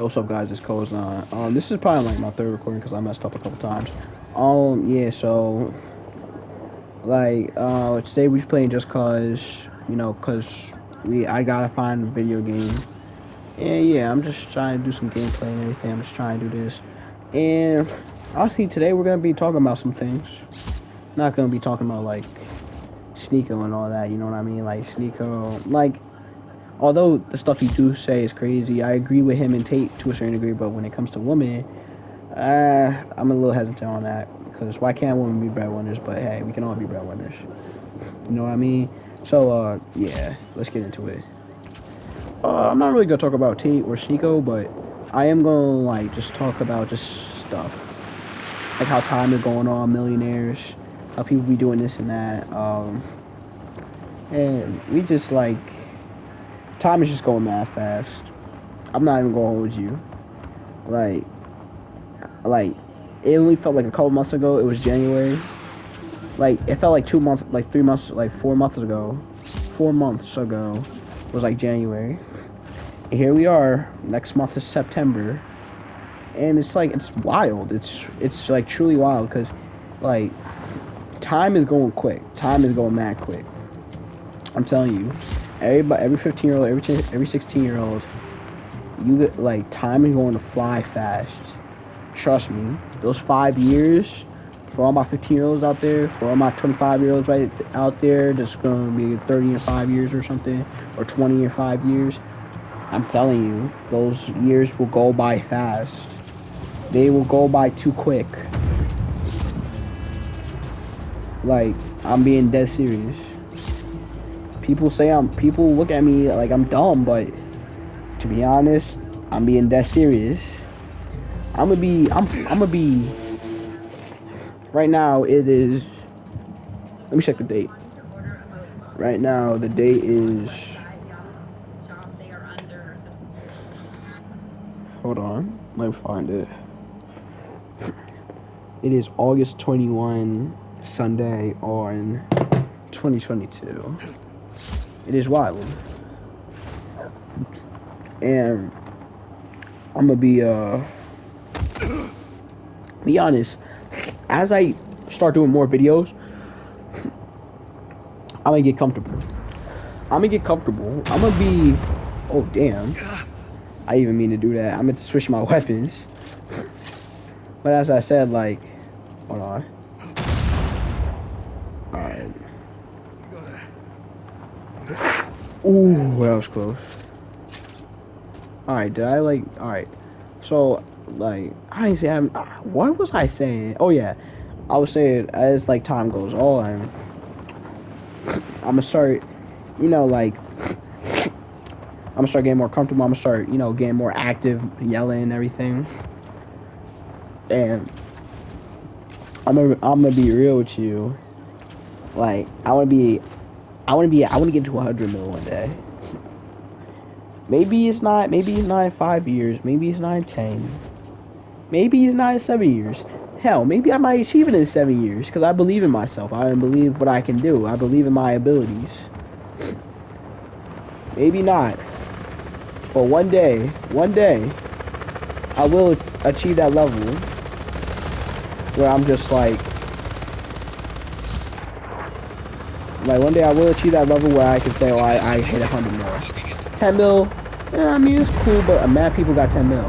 What's up, guys? It's Kozan. This is probably like my third recording because I messed up a couple times. Yeah. So, today we playing just cause, cause I gotta find a video game. And yeah, I'm just trying to do some gameplay and everything. I'm just trying to do this. And honestly, today we're gonna be talking about some things. Not gonna be talking about like Sneeko and all that. You know what I mean? Like Sneeko, although the stuff you do say is crazy, I agree with him and Tate to a certain degree. But when it comes to women, I'm a little hesitant on that because why can't women be breadwinners? But hey, we can all be breadwinners. You know what I mean? So, yeah, let's get into it. I'm not really gonna talk about Tate or Sneeko, but I am gonna just talk about just stuff like how time is going on, millionaires, how people be doing this and that. And we just time is just going mad fast. I'm not even gonna hold you. Like, like it only felt like a couple months ago. It was January. Like it felt like 2 months, like 3 months, like 4 months ago. 4 months ago was like January. And here we are. Next month is September, and it's wild. It's like truly wild because like time is going quick. Time is going mad quick. I'm telling you, every 15-year-old, every 16-year-old, you get time is going to fly fast. Trust me, those 5 years for all my 15-year-olds out there, for all my 25-year-olds right out there, that's going to be 30 in 5 years or something, or 20 in 5 years. I'm telling you, those years will go by fast. They will go by too quick. Like, I'm being dead serious. People look at me like I'm dumb, but to be honest, I'm being dead serious. I'm gonna be right now. It is. Let me check the date. Right now, the date is. Hold on, let me find it. It is August 21, Sunday on 2022. It is wild, and I'm gonna be honest. As I start doing more videos, I'm gonna get comfortable. I'm gonna get comfortable. I'm gonna be. Oh damn! I even mean to do that. I'm gonna switch my weapons. But as I said, hold on. Alright. Ooh, that was close. Alright, did I alright. So, I didn't say what was I saying? Oh yeah. I was saying as time goes on, I'm gonna start, I'm gonna start getting more comfortable. I'm gonna start, getting more active, yelling and everything. And I'm gonna be real with you. I wanna get into 100 mil one day. Maybe it's not in 5 years. Maybe it's not in 10. Maybe it's not in 7 years. Hell, maybe I might achieve it in 7 years because I believe in myself. I believe what I can do. I believe in my abilities. Maybe not. But one day, I will achieve that level where I'm just one day I will achieve that level where I can say, oh, I hit 100 mil. 10 mil, yeah, I mean, it's cool, but mad people got 10 mil.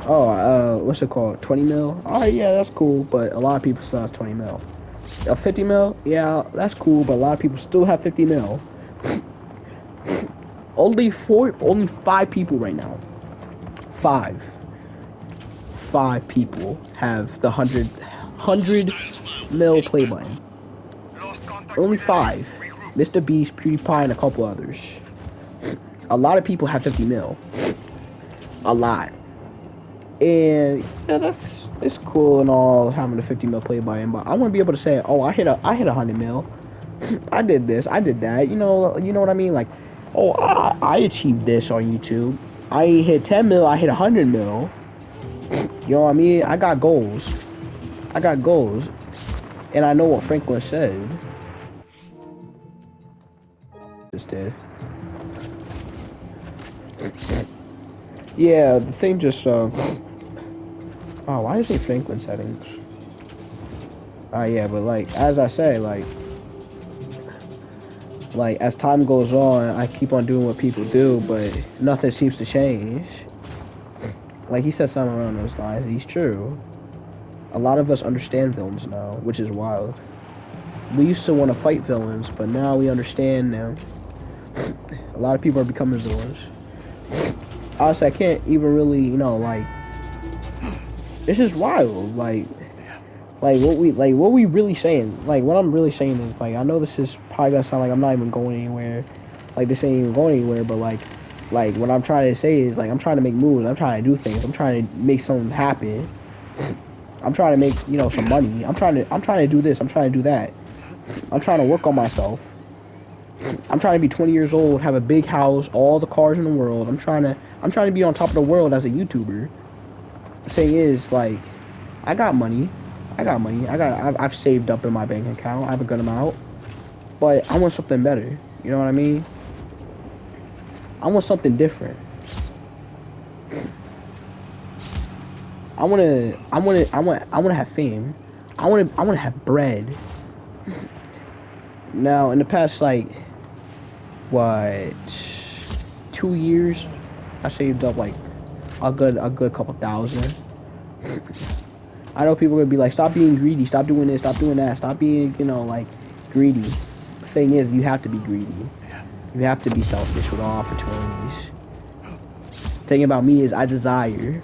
Oh, what's it called? 20 mil? Alright, yeah, that's cool, but a lot of people still have 20 mil. 50 mil? Yeah, that's cool, but a lot of people still have 50 mil. Only 5 people right now. 5 people have the 100 mil play button. Only 5. Mr. Beast, PewDiePie, and a couple others. A lot of people have 50 mil. A lot. And yeah, it's cool and all having a 50 mil play button, but I want to be able to say, oh, I hit 100 mil. I did this, I did that. You know what I mean? Like, oh, I achieved this on YouTube. I hit 10 mil, I hit 100 mil. You know what I mean? I got goals. And I know what Franklin said. Just did. Yeah, the thing just oh, why is it Franklin settings? Yeah, but like as I say, like as time goes on, I keep on doing what people do, but nothing seems to change. Like he said something around those lines. He's true. A lot of us understand villains now, which is wild. We used to want to fight villains, but now we understand them. A lot of people are becoming villains. Honestly, I can't even really, like it's just wild. What we really saying. Like what I'm really saying is like I know this is probably gonna sound like I'm not even going anywhere. Like this ain't even going anywhere, but like what I'm trying to say is like I'm trying to make moves. I'm trying to do things. I'm trying to make something happen. I'm trying to make some money. I'm trying to do this. I'm trying to do that. I'm trying to work on myself. I'm trying to be 20 years old, have a big house, all the cars in the world. I'm trying to be on top of the world as a YouTuber. The thing is, like, I got money. I got money. I've saved up in my bank account. I have a good amount. But I want something better. You know what I mean? I want something different. I wanna have fame. I wanna have bread. Now, in the past, like, what, 2 years, I saved up like a good couple thousand. I know people are gonna be like, stop being greedy, stop doing this, stop doing that, stop being, like, greedy. The thing is, you have to be greedy. You have to be selfish with all opportunities. The thing about me is I desire.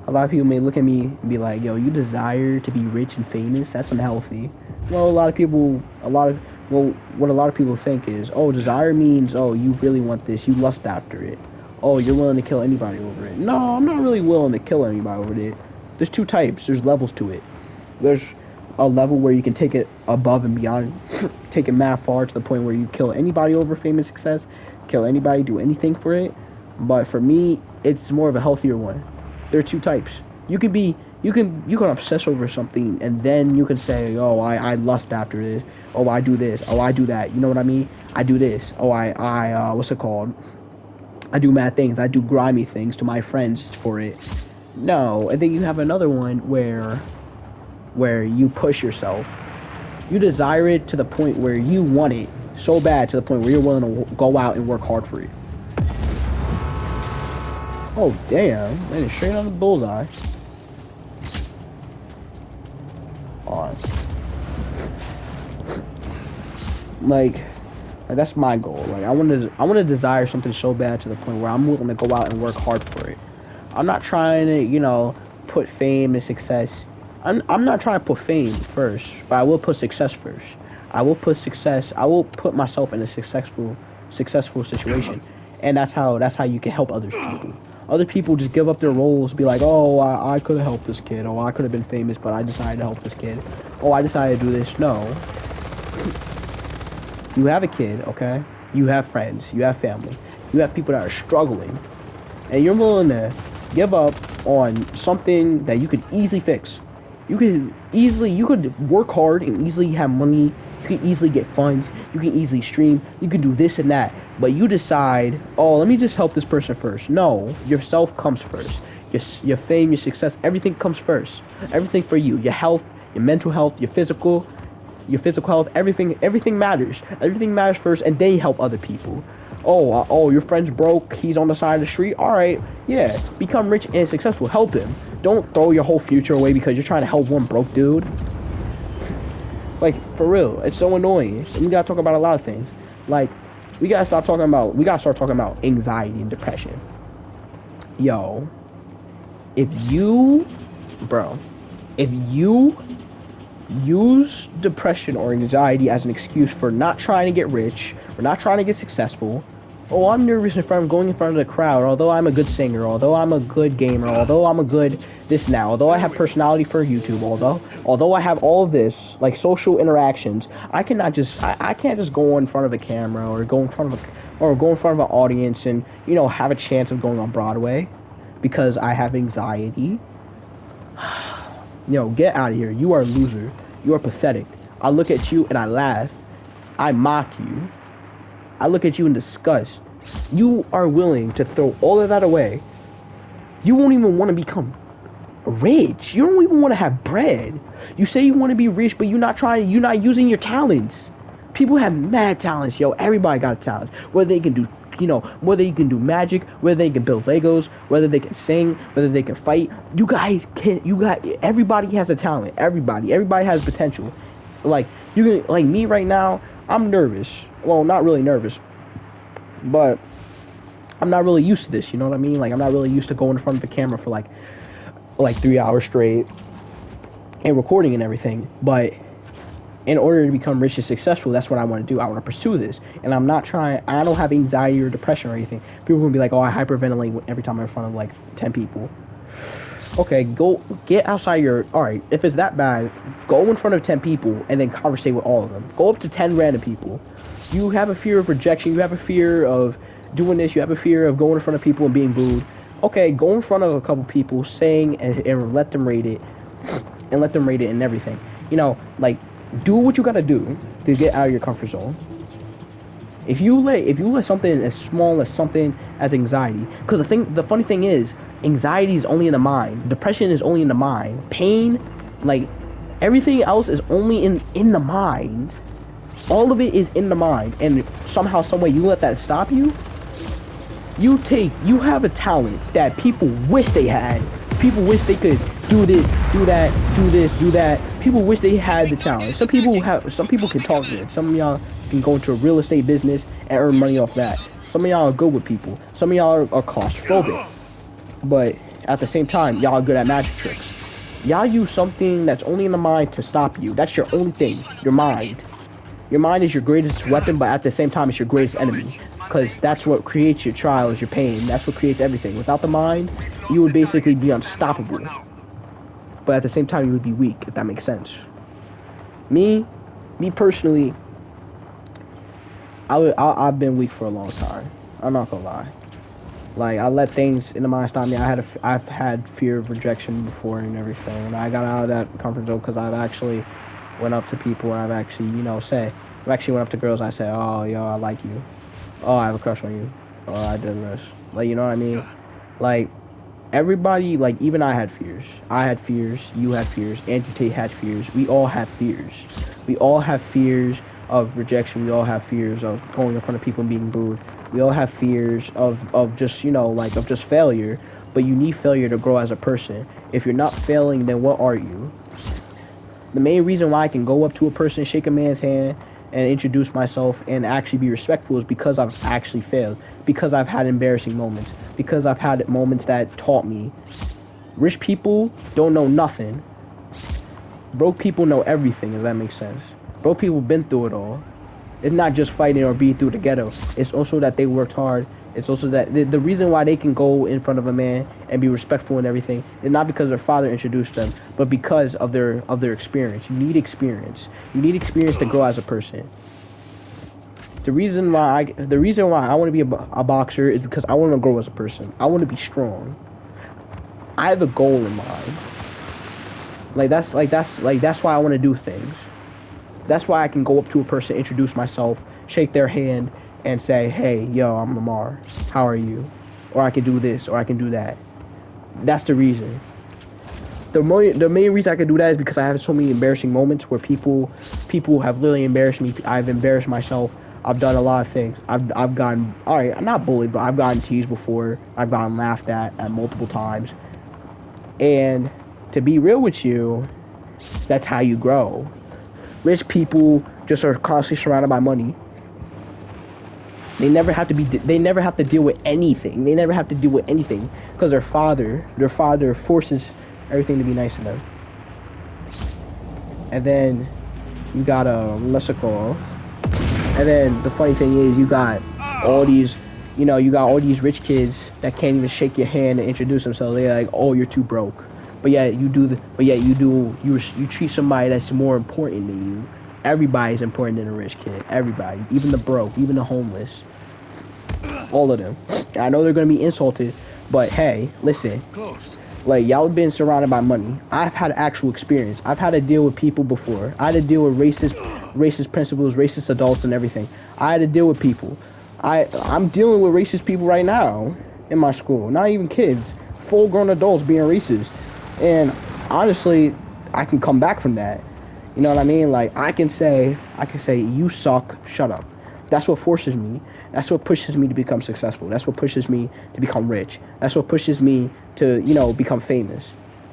A lot of people may look at me and be like, yo, you desire to be rich and famous? That's unhealthy. Well, what a lot of people think is, oh, desire means, oh, you really want this, you lust after it. Oh, you're willing to kill anybody over it. No, I'm not really willing to kill anybody over it. There's two types, there's levels to it. There's a level where you can take it above and beyond, take it mad far to the point where you kill anybody over fame and success, kill anybody, do anything for it. But for me, it's more of a healthier one. There are two types. You can obsess over something and then you can say, oh, I lust after this. Oh, I do this. Oh, I do that. You know what I mean? I do this. Oh, what's it called? I do mad things. I do grimy things to my friends for it. No, and then you have another one where you push yourself. You desire it to the point where you want it so bad to the point where you're willing to go out and work hard for it. Oh damn! Man, it's straight on the bullseye. Alright. Like that's my goal. Like I want to desire something so bad to the point where I'm willing to go out and work hard for it. I'm not trying to, put fame and success. I'm not trying to put fame first, but I will put success first. I will put success. I will put myself in a successful situation, and that's how you can help other people. Other people just give up their roles, be like, oh, I could have helped this kid. Oh, I could have been famous, but I decided to help this kid. Oh, I decided to do this. No, you have a kid, okay? You have friends. You have family. You have people that are struggling, and you're willing to give up on something that you could easily fix. You could work hard and easily have money. You can easily get funds. You can easily stream. You can do this and that. But you decide, oh, let me just help this person first. No, yourself comes first. Your fame, your success, everything comes first. Everything for you. Your health, your mental health, your physical health, everything matters. Everything matters first, and then you help other people. Oh, your friend's broke. He's on the side of the street. All right, yeah, become rich and successful. Help him. Don't throw your whole future away because you're trying to help one broke dude. Like for real, it's so annoying. And we gotta talk about a lot of things. Like we gotta start talking about anxiety and depression. Yo, if you, bro, if you use depression or anxiety as an excuse for not trying to get rich or not trying to get successful. Oh, I'm nervous in front of going in front of the crowd, although I'm a good singer, although I'm a good gamer, although I'm a good this now, although I have personality for YouTube, although I have all of this, like social interactions, I can't just go in front of a camera or go in front of an audience and, have a chance of going on Broadway because I have anxiety. Get out of here. You are a loser. You are pathetic. I look at you and I laugh. I mock you. I look at you in disgust. You are willing to throw all of that away. You won't even want to become rich. You don't even want to have bread. You say you want to be rich, but you're not using your talents. People have mad talents, yo. Everybody got talents. Whether they can do, whether you can do magic, whether they can build Legos, whether they can sing, whether they can fight. Everybody has a talent. Everybody has potential. Like, like me right now, I'm nervous. Well, not really nervous, but I'm not really used to this, you know what I mean? Like, I'm not really used to going in front of the camera for like 3 hours straight and recording and everything. But in order to become rich and successful, that's what I want to do. I want to pursue this. And I don't have anxiety or depression or anything. People will be like, oh, I hyperventilate every time I'm in front of like 10 people. Okay, go get outside alright, if it's that bad, go in front of 10 people and then conversate with all of them. Go up to 10 random people. You have a fear of rejection, you have a fear of doing this, you have a fear of going in front of people and being booed. Okay, go in front of a couple people, sing and let them rate it. And let them rate it and everything. Like, do what you gotta do to get out of your comfort zone. If you let something as small as something as anxiety, because the funny thing is, anxiety is only in the mind. Depression is only in the mind. Pain, like, everything else is only in the mind. All of it is in the mind, and somehow, some way, you let that stop you. You have a talent that people wish they had. People wish they could do this, do that, do this, do that. People wish they had the talent. Some people can talk good. Some of y'all can go into a real estate business and earn money off that. Some of y'all are good with people. Some of y'all are claustrophobic. But at the same time, y'all are good at magic tricks. Y'all use something that's only in the mind to stop you. That's your only thing. Your mind. Your mind is your greatest weapon, but at the same time, it's your greatest enemy. Because that's what creates your trials, your pain. That's what creates everything. Without the mind, you would basically be unstoppable. But at the same time, you would be weak, if that makes sense. Me personally, I've been weak for a long time. I'm not gonna lie. Like, I let things in the mind stop me. I've had fear of rejection before and everything. And I got out of that comfort zone because I've actually went up to people and I've actually, went up to girls and I said, oh, yo, I like you. Oh, I have a crush on you. Oh, I did this. Like, you know what I mean? Like, everybody, like, even I had fears. I had fears. You had fears. Andrew Tate had fears. We all have fears. We all have fears of rejection. We all have fears of going in front of people and being booed. We all have fears of just, of just failure. But you need failure to grow as a person. If you're not failing, then what are you? The main reason why I can go up to a person, shake a man's hand, and introduce myself and actually be respectful is because I've actually failed. Because I've had embarrassing moments. Because I've had moments that taught me. Rich people don't know nothing. Broke people know everything, if that makes sense. Broke people been through it all. It's not just fighting or being through the ghetto. It's also that they worked hard. It's also that the reason why they can go in front of a man and be respectful and everything is not because their father introduced them, but because of their experience. You need experience. You need experience to grow as a person. The reason why I want to be a boxer is because I want to grow as a person. I want to be strong. I have a goal in mind. That's why I want to do things. That's why I can go up to a person, introduce myself, shake their hand, and say, hey, yo, I'm Lamar. How are you? Or I can do this, or I can do that. That's the reason. The main reason I can do that is because I have so many embarrassing moments where people have literally embarrassed me. I've embarrassed myself. I've done a lot of things. I've gotten, alright, I'm not bullied, but I've gotten teased before. I've gotten laughed at multiple times. And to be real with you, that's how you grow. Rich people just are constantly surrounded by money. They never have to deal with anything. They never have to deal with anything because their father forces everything to be nice to them. And then you got and then the funny thing is you got all these rich kids that can't even shake your hand and introduce themselves. They're like, oh, you're too broke. But yeah, you treat somebody that's more important than you. Everybody's important than a rich kid. Everybody, even the broke, even the homeless, all of them. I know they're gonna be insulted, but hey, listen. Like, y'all have been surrounded by money. I've had actual experience. I've had to deal with people before. I had to deal with racist principles, racist adults, and everything. I had to deal with people. I'm dealing with racist people right now in my school. Not even kids, full grown adults being racist. And honestly, I can come back from that. You know what I mean? Like I can say you suck, shut up. That's what forces me. That's what pushes me to become successful. That's what pushes me to become rich. That's what pushes me to, become famous.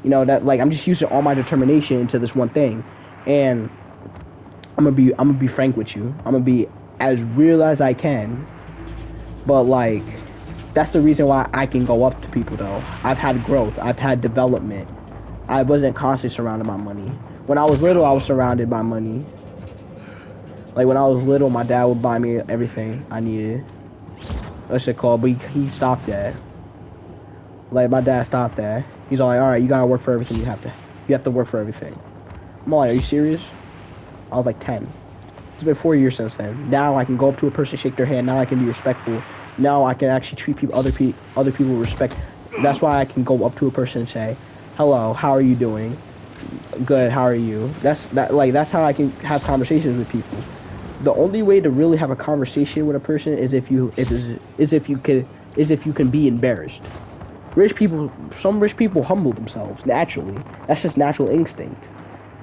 That like I'm just using all my determination into this one thing. And I'm gonna be frank with you. I'm gonna be as real as I can. But like that's the reason why I can go up to people though. I've had growth. I've had development. I wasn't constantly surrounded by money. When I was little, I was surrounded by money. Like when I was little, my dad would buy me everything I needed. What's it called? But he stopped that. Like my dad stopped that. He's all like, all right, you gotta work for everything. You have to work for everything. I'm like, are you serious? I was like 10. It's been 4 years since then. Now I can go up to a person, shake their hand. Now I can be respectful. Now I can actually treat other people with respect. That's why I can go up to a person and say, hello, how are you doing? Good, how are you? That's how I can have conversations with people. The only way to really have a conversation with a person is if you can be embarrassed. Some rich people humble themselves naturally. That's just natural instinct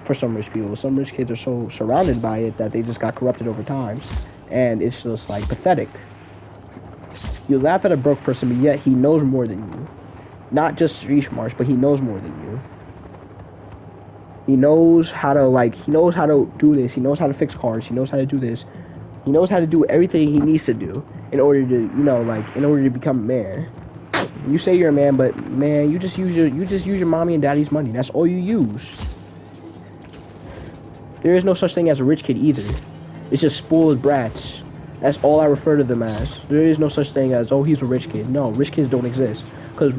for some rich people. Some rich kids are so surrounded by it that they just got corrupted over time, and it's just like pathetic. You laugh at a broke person, but yet he knows more than you. Not just street smarts, but he knows more than you. He knows how to do this. He knows how to fix cars. He knows how to do this. He knows how to do everything he needs to do in order to, in order to become a man. You say you're a man, but man, you just use your mommy and daddy's money. That's all you use. There is no such thing as a rich kid either. It's just spoiled brats. That's all I refer to them as. There is no such thing as, oh, he's a rich kid. No, rich kids don't exist. Because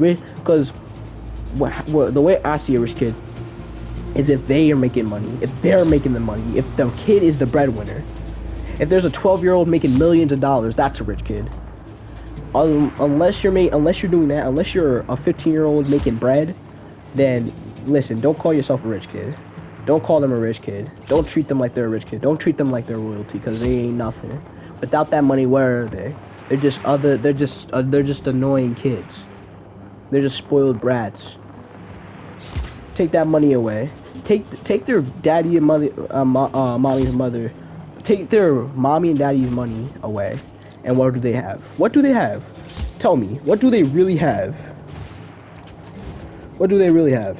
the way I see a rich kid is if they are making money, if they're making the money, if the kid is the breadwinner. If there's a 12-year-old making millions of dollars, that's a rich kid. Unless you're doing that, unless you're a 15-year-old making bread, then listen, don't call yourself a rich kid. Don't call them a rich kid. Don't treat them like they're a rich kid. Don't treat them like they're royalty, because they ain't nothing. Without that money, where are they? They're just annoying kids. They're just spoiled brats. Take that money away. Take their daddy and mother, mommy's mother. Take their mommy and daddy's money away. And what do they have? What do they have? Tell me. What do they really have? What do they really have?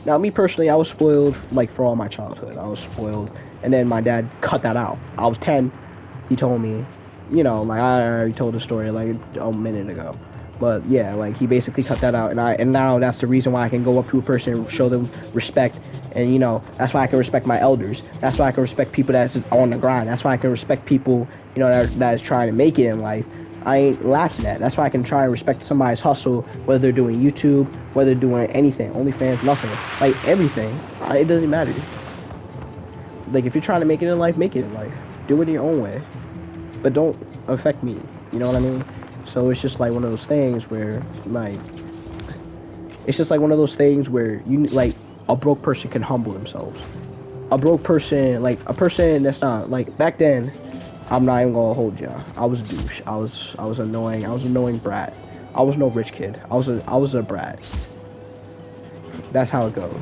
Now, me personally, I was spoiled, like, for all my childhood. I was spoiled. And then my dad cut that out. I was 10. He told me, like, I already told the story, like, a minute ago. But, yeah, like, he basically cut that out. And now that's the reason why I can go up to a person and show them respect. And, that's why I can respect my elders. That's why I can respect people that's on the grind. That's why I can respect people, that is trying to make it in life. I ain't laughing at. That's why I can try and respect somebody's hustle, whether they're doing YouTube, whether they're doing anything, OnlyFans, nothing. Like, everything. It doesn't matter. Like, if you're trying to make it in life, make it in life. Do it in your own way. But don't affect me. You know what I mean? So it's just like one of those things where, like, a broke person can humble themselves. A broke person, like, a person that's not, like, back then, I'm not even gonna hold ya. I was a douche. I was annoying. I was an annoying brat. I was no rich kid. I was a brat. That's how it goes.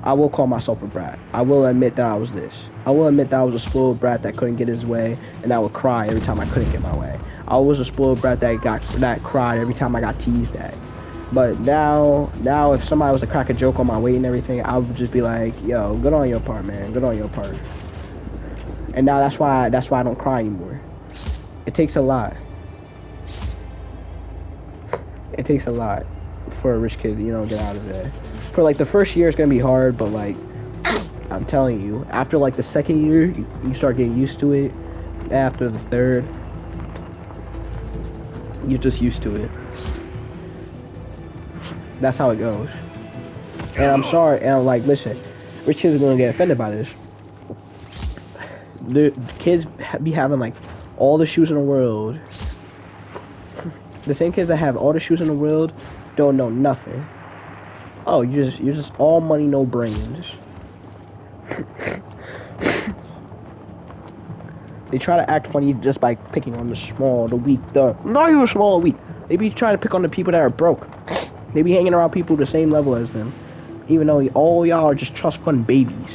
I will call myself a brat. I will admit that I was this. I will admit that I was a spoiled brat that couldn't get his way, and I would cry every time I couldn't get my way. I was a spoiled brat that cried every time I got teased at. But now if somebody was to crack a joke on my weight and everything, I would just be like, yo, good on your part, man. Good on your part. And now that's why I don't cry anymore. It takes a lot. It takes a lot for a rich kid, get out of there. For like the first year, it's gonna be hard, but like I'm telling you, after like the second year, you start getting used to it. After the third, you're just used to it. That's how it goes. And I'm sorry, and I'm like, listen, rich kids are gonna get offended by this. The kids be having like all the shoes in the world. The same kids that have all the shoes in the world don't know nothing. Oh, you're just all money, no brains. They try to act funny just by picking on the small, the weak, the not even small or weak. They be trying to pick on the people that are broke. They be hanging around people the same level as them, even though all y'all are just trust fund babies.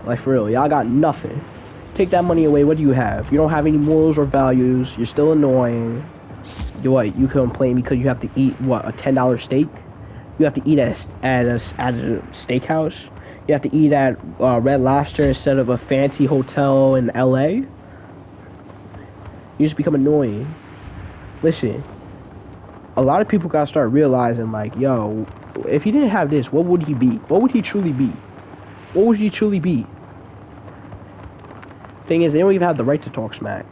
Like for real, y'all got nothing. Take that money away, what do you have? You don't have any morals or values. You're still annoying. You complain because you have to eat what, a $10 steak? You have to eat at a steakhouse. You have to eat at Red Lobster instead of a fancy hotel in LA. You just become annoying. Listen, a lot of people gotta start realizing, like, yo, if he didn't have this, what would he be? What would he truly be? What would he truly be? Thing is, they don't even have the right to talk smack.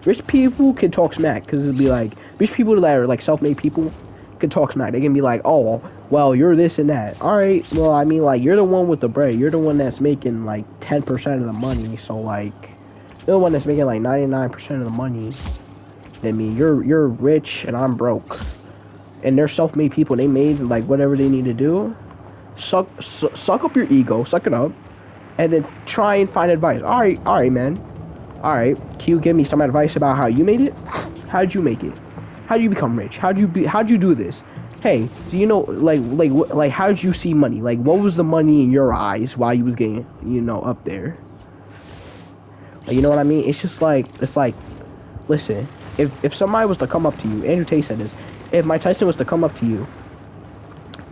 Rich people can talk smack because it'd be like, rich people that are like self-made people can talk smack. They can be like, oh, well, you're this and that. All right, well, I mean, like, you're the one with the bread. You're the one that's making like 10% of the money. So like, you're the one that's making like 99% of the money. I mean, you're rich and I'm broke, and they're self-made people. They made like whatever they need to do. Suck up your ego, suck it up, and then try and find advice. All right, man. All right, can you give me some advice about how you made it? How'd you make it? How'd you become rich? How'd you do this? Hey, do you know, like, how'd you see money? Like, what was the money in your eyes while you was getting, you know, up there? Like, you know what I mean? It's just like, listen, if somebody was to come up to you, Andrew Tate said this, if Mike Tyson was to come up to you,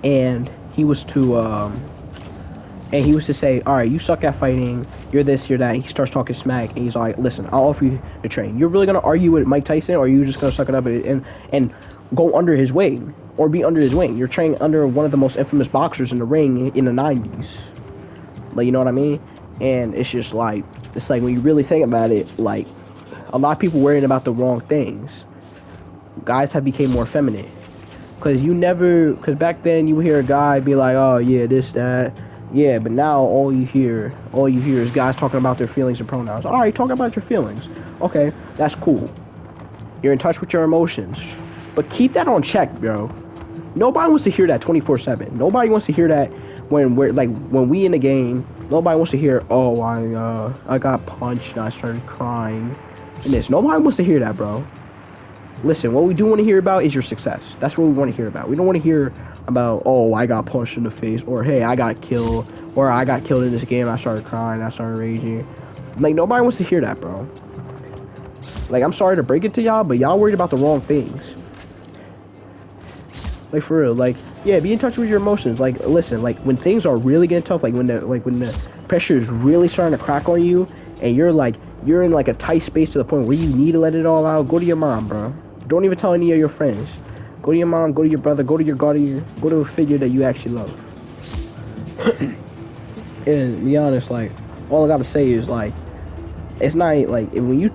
and he was to say, all right, you suck at fighting, you're this, you're that, and he starts talking smack, and he's like, listen, I'll offer you to train. You're really gonna argue with Mike Tyson, or are you just gonna suck it up and go under his wing, or be under his wing? You're training under one of the most infamous boxers in the ring in the 90s. Like, you know what I mean? And it's just like, it's like when you really think about it, like, a lot of people worrying about the wrong things. Guys have become more feminine. Because back then you would hear a guy be like, oh yeah, this, that. Yeah, but now all you hear is guys talking about their feelings and pronouns. All right, talk about your feelings. Okay, that's cool. You're in touch with your emotions, but keep that on check, bro. Nobody wants to hear that 24/7. Nobody wants to hear that when we in the game. Nobody wants to hear, oh, I got punched and I started crying, and this. Nobody wants to hear that, bro. Listen, what we do want to hear about is your success. That's what we want to hear about. We don't want to hear about, oh, I got punched in the face, or hey, I got killed, or I got killed in this game, I started crying, I started raging. Like, nobody wants to hear that, bro. Like, I'm sorry to break it to y'all, but y'all worried about the wrong things. Like, for real, like, yeah, be in touch with your emotions. Like, listen, like, when things are really getting tough, when the pressure is really starting to crack on you, and you're in like a tight space to the point where you need to let it all out, go to your mom, bro. Don't even tell any of your friends. Go to your mom, go to your brother, go to your guardian, go to a figure that you actually love. And be honest, like, all I gotta say is, like, it's not, like, when you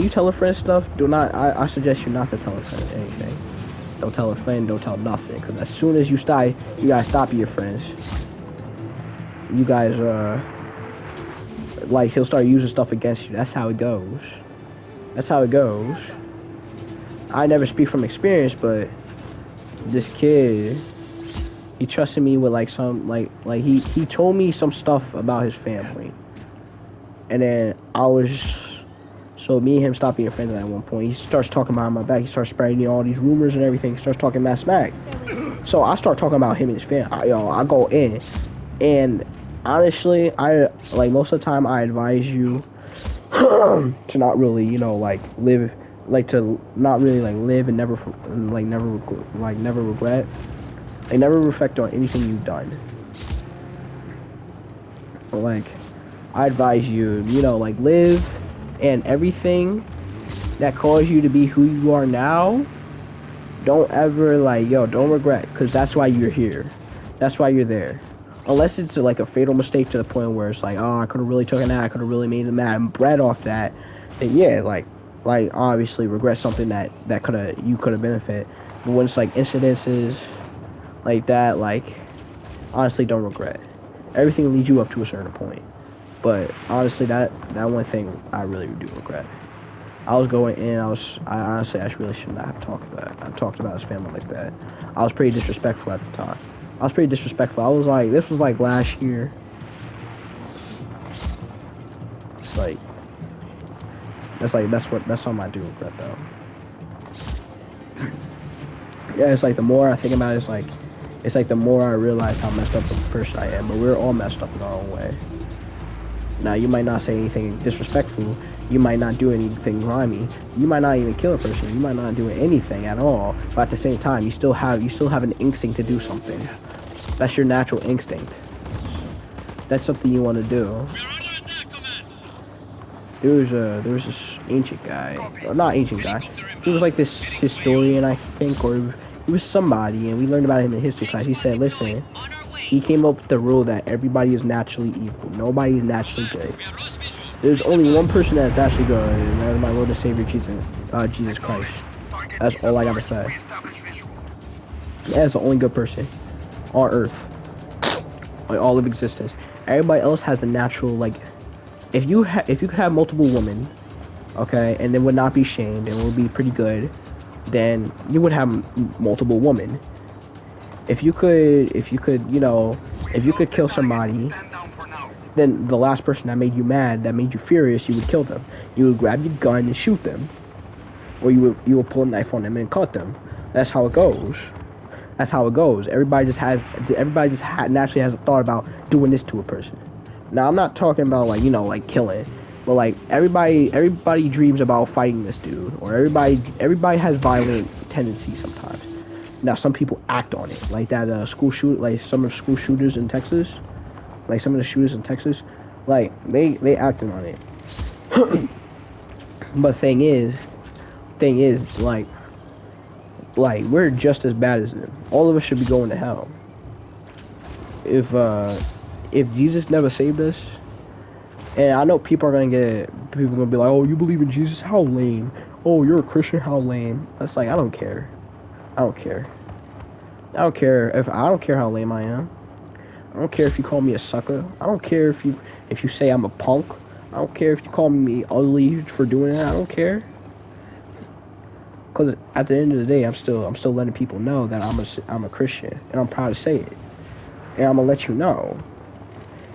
tell a friend stuff, I suggest you not to tell a friend anything. Don't tell a friend, don't tell nothing, because as soon as you guys stop your friends. You guys, like, he'll start using stuff against you. That's how it goes. That's how it goes. I never speak from experience, but this kid, he trusted me with, like, some, like he told me some stuff about his family. And then so me and him stopped being friends at one point. He starts talking behind my back. He starts spreading all these rumors and everything. He starts talking mad smack. So I start talking about him and his family. I go in. And honestly, most of the time I advise you to not really, live, to not really, live and never regret. Never reflect on anything you've done. But, I advise you, live, and everything that caused you to be who you are now, don't ever, don't regret, because that's why you're here. That's why you're there. Unless it's, a fatal mistake to the point where it's I could have really taken that, I could have really made them mad and bred off that, then yeah, obviously regret something that you could have benefited. But when it's, incidences like that, honestly, don't regret. Everything leads you up to a certain point. But honestly, that one thing I really do regret. I was going in. I honestly really should not have talked about his family like that. I was pretty disrespectful at the time. I was pretty disrespectful. I was this was last year. like, that's something I do regret though. Yeah, it's like the more I think about it, it's like the more I realize how messed up of a person I am. But we're all messed up in our own way. Now, you might not say anything disrespectful. You might not do anything grimy. You might not even kill a person. You might not do anything at all. But at the same time, you still have an instinct to do something. That's your natural instinct. That's something you want to do. There was this ancient guy, or not ancient guy. He was like this historian, I think, or he was somebody, and we learned about him in history class. He said, listen, he came up with the rule that everybody is naturally evil. Nobody is naturally good. There's only one person that's actually good, and that is my Lord and Savior, Jesus Christ. That's all I gotta say. That's the only good person on earth, like all of existence. Everybody else has a natural, like, if you could have multiple women, okay, and they would not be shamed and would be pretty good, then you would have multiple women. If you could, you know, if you could kill somebody, then the last person that made you mad, that made you furious, you would kill them. You would grab your gun and shoot them, or you would pull a knife on them and cut them. That's how it goes. That's how it goes. Everybody just naturally has a thought about doing this to a person. Now, I'm not talking about, like, you know, like killing, but like everybody dreams about fighting this dude, or everybody has violent tendencies sometimes. Now, some people act on it, like that like some of the school shooters in Texas, like some of the shooters in Texas, like they acting on it. But thing is, like we're just as bad as them. All of us should be going to hell. If Jesus never saved us, and I know people are gonna be like, oh, you believe in Jesus? How lame. Oh, you're a Christian? How lame. That's like, I don't care. I don't care how lame I am. I don't care if you call me a sucker. I don't care if you say I'm a punk. I don't care if you call me ugly for doing that. I don't care. Cause at the end of the day, I'm still letting people know that I'm a Christian, and I'm proud to say it. And I'm gonna let you know.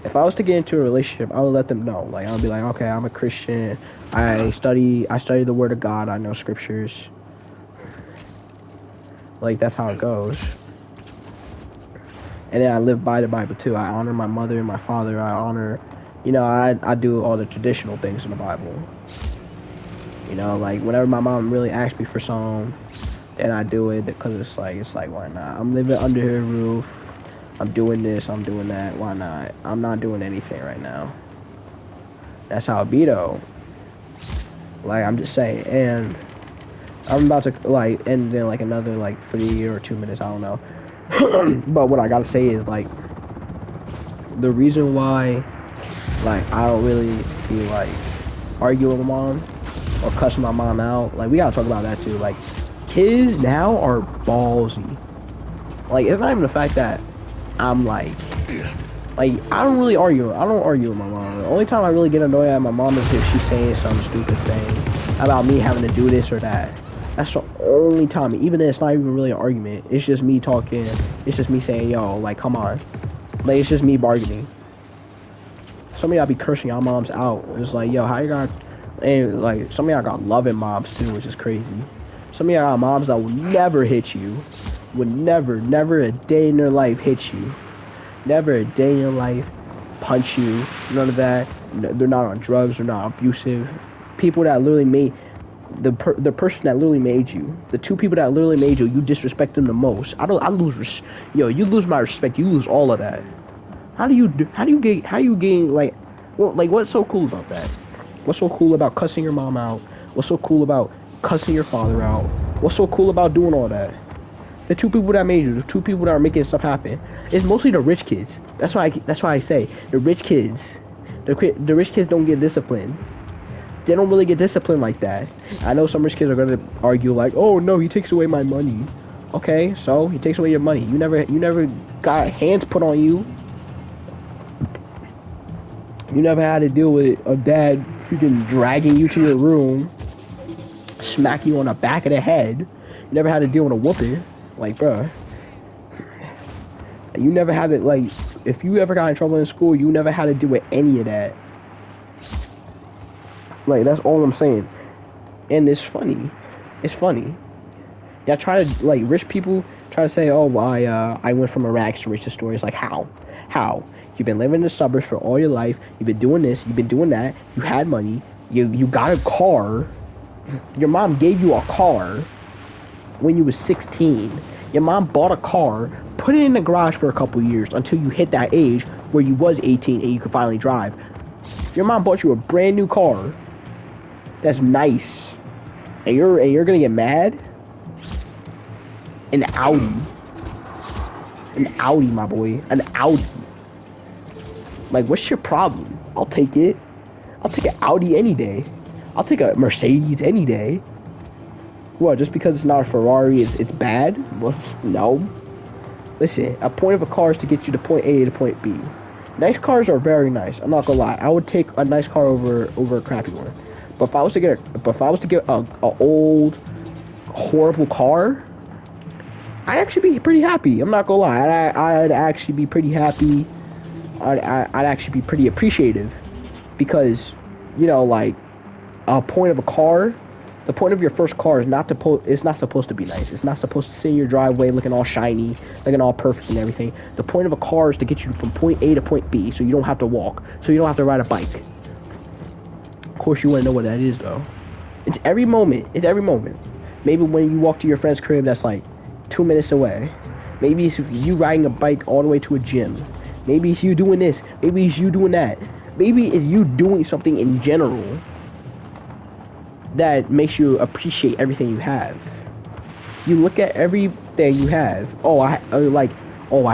If I was to get into a relationship, I would let them know. Like, I'll be like, okay, I'm a Christian. I study the Word of God. I know scriptures. Like, that's how it goes. And then I live by the Bible too. I honor my mother and my father. I honor, you know, I do all the traditional things in the Bible. You know, like whenever my mom really asks me for something, and I do it because it's like why not? I'm living under her roof. I'm doing this, I'm doing that, why not? I'm not doing anything right now. That's how it be though. Like, I'm just saying, and I'm about to, like, end in, like, another, like, 3 or 2 minutes, I don't know. But what I gotta say is, like, the reason why, like, I don't really be, like, arguing with my mom, or cussing my mom out, like, we gotta talk about that too. Like, kids now are ballsy. Like, it's not even the fact that I'm like, I don't argue with my mom. The only time I really get annoyed at my mom is if she's saying some stupid thing about me having to do this or that. That's the only time. Even then, it's not even really an argument. It's just me talking. It's just me saying, yo, like, come on. Like, it's just me bargaining. Some of y'all be cursing y'all moms out. It's like, yo, how you got... And, like, some of y'all got loving moms, too, which is crazy. Some of y'all got moms that will never hit you. Would never a day in their life hit you. Never a day in your life punch you. None of that. They're not on drugs. They're not abusive. People that literally made... The person that literally made you. The two people that literally made you, you disrespect them the most. You lose my respect. You lose all of that. How do you gain, like... Well, like, what's so cool about that? What's so cool about cussing your mom out? What's so cool about cussing your father out? What's so cool about doing all that? The two people that made you, the two people that are making stuff happen, it's mostly the rich kids. That's why I say the rich kids. The rich kids don't get disciplined. They don't really get disciplined like that. I know some rich kids are gonna argue like, oh no, he takes away my money. Okay, so he takes away your money. You never got hands put on you. You never had to deal with a dad freaking dragging you to your room, smack you on the back of the head. You never had to deal with a whooping. Like, bruh. You never had to, like, if you ever got in trouble in school, you never had to deal with any of that. Like that's all I'm saying. And it's funny. It's funny. Yeah, try to like rich people try to say, "Oh, well, I went from a rags to riches story." It's like how? How? You've been living in the suburbs for all your life. You've been doing this. You've been doing that. You had money. You got a car. Your mom gave you a car when you was 16. Your mom bought a car, put it in the garage for a couple years until you hit that age where you was 18 and you could finally drive. Your mom bought you a brand new car. That's nice. And you're gonna get mad? An Audi. An Audi, my boy. An Audi. Like, what's your problem? I'll take it. I'll take an Audi any day. I'll take a Mercedes any day. What, just because it's not a Ferrari, it's bad? Well, no. Listen, a point of a car is to get you to point A to point B. Nice cars are very nice. I'm not gonna lie. I would take a nice car over a crappy one. But if I was to get a old horrible car, I'd actually be pretty happy. I'm not gonna lie. I'd actually be pretty happy. I'd actually be pretty appreciative because, you know, like a point of a car, the point of your first car is not it's not supposed to be nice. It's not supposed to sit in your driveway looking all shiny, looking all perfect and everything. The point of a car is to get you from point A to point B, so you don't have to walk, so you don't have to ride a bike. Of course, you want to know what that is, though. It's every moment. It's every moment. Maybe when you walk to your friend's crib, that's like 2 minutes away. Maybe it's you riding a bike all the way to a gym. Maybe it's you doing this. Maybe it's you doing that. Maybe it's you doing something in general that makes you appreciate everything you have. You look at everything you have. I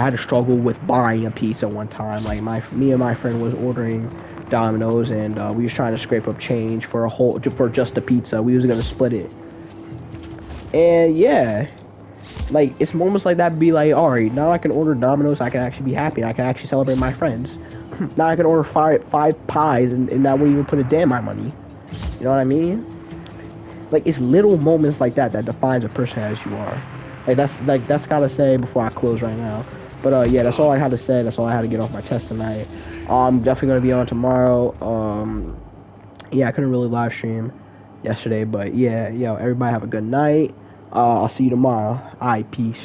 had to struggle with buying a pizza one time. Like me and my friend was ordering Domino's, and we was trying to scrape up change for just a pizza. We was gonna split it, and yeah, like it's moments like that. Be like, all right, now I can order Domino's. I can actually be happy. I can actually celebrate my friends. Now I can order five pies, and that wouldn't even put a damn my money. You know what I mean? Like it's little moments like that that defines a person as you are. That's gotta say before I close right now. But yeah, that's all I had to say. That's all I had to get off my chest tonight. I'm definitely gonna be on tomorrow. Yeah, I couldn't really live stream yesterday, but yeah, everybody have a good night. I'll see you tomorrow. Alright, peace.